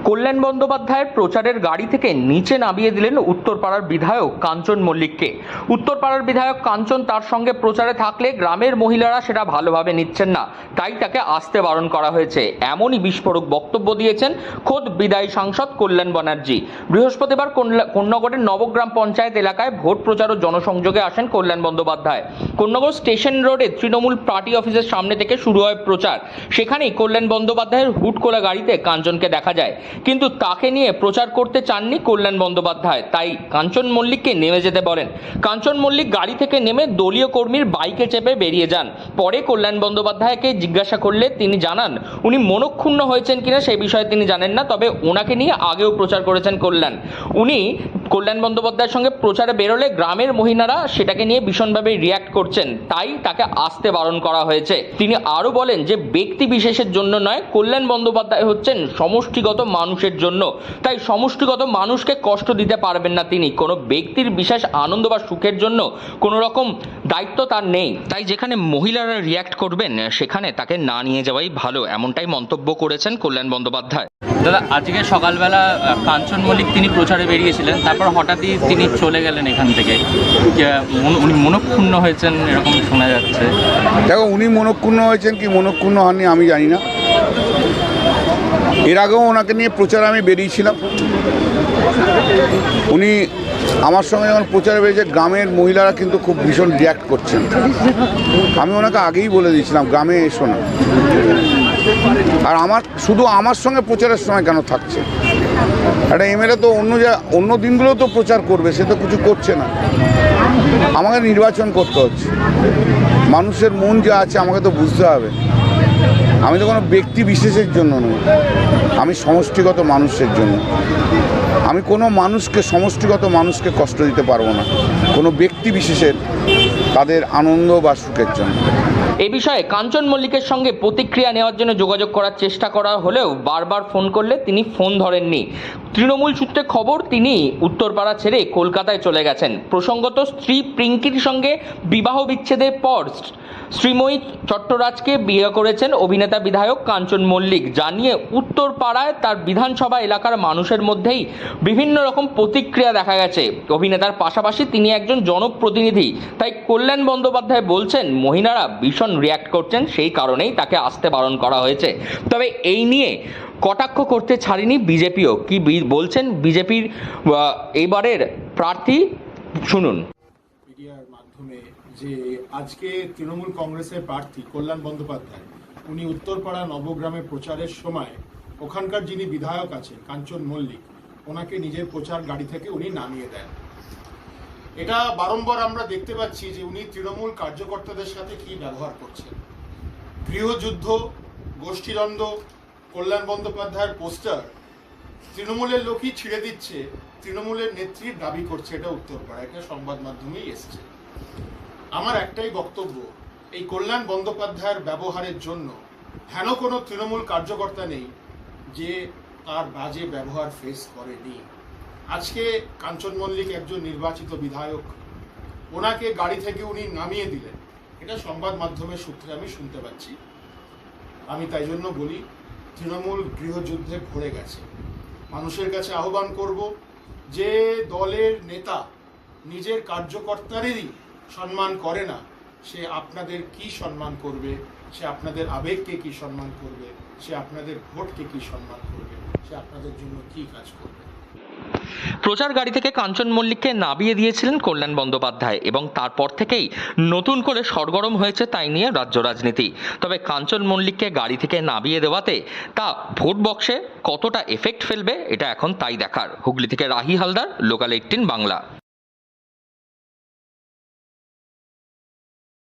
কল্যাণ বন্দ্যোপাধ্যায়ের প্রচারের গাড়ি থেকে নিচে নামিয়ে দিলেন উত্তরপাড়ার বিধায়ক কাঞ্চন মল্লিককে। উত্তরপাড়ার বিধায়ক কাঞ্চন তার সঙ্গে প্রচারে থাকলে গ্রামের মহিলারা সেটা ভালোভাবে নিচ্ছেন না, তাই তাকে আসতে বারণ করা হয়েছে। এমনই বিস্ফোরক বক্তব্য দিয়েছেন খোদ বিদায়ী সাংসদ কল্যাণ ব্যানার্জি। বৃহস্পতিবার কোন্নগরের নবগ্রাম পঞ্চায়েত এলাকায় ভোট প্রচার ও জনসংযোগে আসেন কল্যাণ বন্দ্যোপাধ্যায়। কোন্নগর স্টেশন রোডে তৃণমূল পার্টি অফিসের সামনে থেকে শুরু হয় প্রচার। সেখানেই কল্যাণ বন্দ্যোপাধ্যায়ের হুট করা গাড়িতে কাঞ্চনকে দেখা যায়, কিন্তু তাকে নিয়ে প্রচার করতে চাননি কল্যাণ বন্দ্যোপাধ্যায়, তাই কাঞ্চন মল্লিককে নেমে যেতে বলেন। কাঞ্চন মল্লিক গাড়ি থেকে নেমে দলীয় কর্মীর বাইকে চেপে বেরিয়ে যান। পরে কল্যাণ বন্দ্যোপাধ্যায়কে জিজ্ঞাসা করলে তিনি জানান উনি মনক্ষুণ্ণ হয়েছেন কিনা সেই বিষয়ে তিনি জানেন না, তবে ওনাকে নিয়ে আগেও প্রচার করেছেন কল্যাণ। উনি কল্যাণ বন্দ্যোপাধ্যায়ের সঙ্গে প্রচারে বেরোলে গ্রামের মহিলারা সেটাকে নিয়ে ভীষণভাবে রিয়্যাক্ট করছেন, তাই তাকে আসতে বারণ করা হয়েছে। তিনি আরও বলেন যে ব্যক্তি বিশেষের জন্য নয়, কল্যাণ বন্দ্যোপাধ্যায় হচ্ছেন সমষ্টিগত মানুষের জন্য, তাই সমষ্টিগত মানুষকে কষ্ট দিতে পারবেন না তিনি। কোনো ব্যক্তির বিশেষ আনন্দ বা সুখের জন্য কোনো রকম দায়িত্ব তার নেই, তাই যেখানে মহিলারা রিয়্যাক্ট করবেন সেখানে তাকে না নিয়ে যাওয়াই ভালো, এমনটাই মন্তব্য করেছেন কল্যাণ বন্দ্যোপাধ্যায়। দাদা, আজকে সকালবেলা কাঞ্চন মল্লিক তিনি প্রচারে বেরিয়েছিলেন, তারপর হঠাৎই তিনি চলে গেলেন এখান থেকে। উনি মনক্ষুণ্ণ হয়েছেন এরকম শোনা যাচ্ছে। দেখো, উনি মনক্ষুণ্ণ হয়েছেন কি মনক্ষুণ্ণ হননি আমি জানি না। এর আগেও ওনাকে নিয়ে প্রচারে আমি বেরিয়েছিলাম। উনি আমার সঙ্গে যখন প্রচারে বেরিয়েছে গ্রামের মহিলারা কিন্তু খুব ভীষণ রিয়্যাক্ট করছেন। আমি ওনাকে আগেই বলে দিয়েছিলাম গ্রামে এসো না। আর শুধু আমার সঙ্গে প্রচারের সময় কেন থাকছে? একটা এমএলএ তো অন্য দিনগুলো তো প্রচার করবে, সে তো কিছু করছে না। আমাকে নির্বাচন করতে হচ্ছে, মানুষের মন যা আছে আমাকে তো বুঝতে হবে। আমি তো কোনো ব্যক্তি বিশেষের জন্য নই, আমি সমষ্টিগত মানুষের জন্য। আমি কোনো সমষ্টিগত মানুষকে কষ্ট দিতে পারবো না, কোনো ব্যক্তি বিশেষের তাদের আনন্দ বা সুখের জন্য। এ বিষয়ে কাঞ্চন মল্লিকের সঙ্গে প্রতিক্রিয়া নেওয়ার জন্য যোগাযোগ করার চেষ্টা করা হলেও বারবার ফোন করলে তিনি ফোন ধরেননি। তৃণমূল সূত্রে খবর তিনি উত্তরপাড়া ছেড়ে কলকাতায় চলে গেছেন। প্রসঙ্গত স্ত্রী প্রিঙ্কির সঙ্গে বিবাহ বিচ্ছেদের পর শ্রীময়ী চট্টরাজকে বিয়ে করেছেন অভিনেতা বিধায়ক কাঞ্চন মল্লিক। জানিয়ে উত্তরপাড়ায় তার বিধানসভা এলাকার মানুষের মধ্যেই বিভিন্ন রকম প্রতিক্রিয়া দেখা গেছে। অভিনেতার পাশাপাশি তিনি একজন জনপ্রতিনিধি, তাই কল্যাণ বন্দ্যোপাধ্যায় বলছেন মহিলারা ভীষণ রিয়্যাক্ট করছেন, সেই কারণেই তাকে আসতে বারণ করা হয়েছে। তবে এই নিয়ে কটাক্ষ করতে ছাড়েনি বিজেপিও। কি বলছেন বিজেপির এবারের প্রার্থী, শুনুন। মিডিয়ার মাধ্যমে যে আজকে তৃণমূল কংগ্রেসের প্রার্থী কল্যাণ বন্দ্যোপাধ্যায় উনি উত্তরপাড়া নবগ্রামে প্রচারের সময় ওখানকার যিনি বিধায়ক আছেন কাঞ্চন মল্লিক, ওনাকে নিজের প্রচার গাড়ি থেকে উনি নামিয়ে দেন। এটা বারংবার আমরা দেখতে পাচ্ছি যে উনি তৃণমূল কার্যকর্তাদের সাথে কি ব্যবহার করছেন। গৃহযুদ্ধ, গোষ্ঠীদ্বন্দ্ব, কল্যাণ বন্দ্যোপাধ্যায়ের পোস্টার তৃণমূলের লোকই ছিঁড়ে দিচ্ছে, তৃণমূলের নেত্রী দাবি করছে এটা উত্তরপাড়া, এটা সংবাদ মাধ্যমেই এসছে। আমার একটাই বক্তব্য, এই কল্যাণ বন্দ্যোপাধ্যায়ের ব্যবহারের জন্য হেন কোনো তৃণমূল কার্যকর্তা নেই যে তার বাজে ব্যবহার ফেস করেনি। আজকে কাঞ্চন মল্লিক একজন নির্বাচিত বিধায়ক, ওনাকে গাড়ি থেকে উনি নামিয়ে দিলেন, এটা সংবাদ মাধ্যমের সূত্রে আমি শুনতে পাচ্ছি। আমি তাই জন্য বলি তৃণমূল গৃহযুদ্ধে ভরে গেছে। মানুষের কাছে আহ্বান করব, যে দলের নেতা নিজের কার্যকর্তাদেরই সম্মান করে না, সে আপনাদের কি সম্মান করবে? সে আপনাদের আবেগকে কি সম্মান করবে? সে আপনাদের ভোটকে কি সম্মান করবে? সে আপনাদের জন্য কি কাজ করবে? প্রচার গাড়ি থেকে কাঞ্চন মল্লিককে নামিয়ে দিয়েছিলেন কল্যাণ বন্দ্যোপাধ্যায় এবং তারপর থেকেই নতুন করে সরগরম হয়েছে তাই নিয়ে রাজ্য রাজনীতি। তবে কাঞ্চন মল্লিককে গাড়ি থেকে নামিয়ে দেওয়াতে তা ভোট বক্সে কতটা এফেক্ট ফেলবে এটা এখন তাই দেখার। হুগলি থেকে রাহি হালদার, লোকাল 18 বাংলা।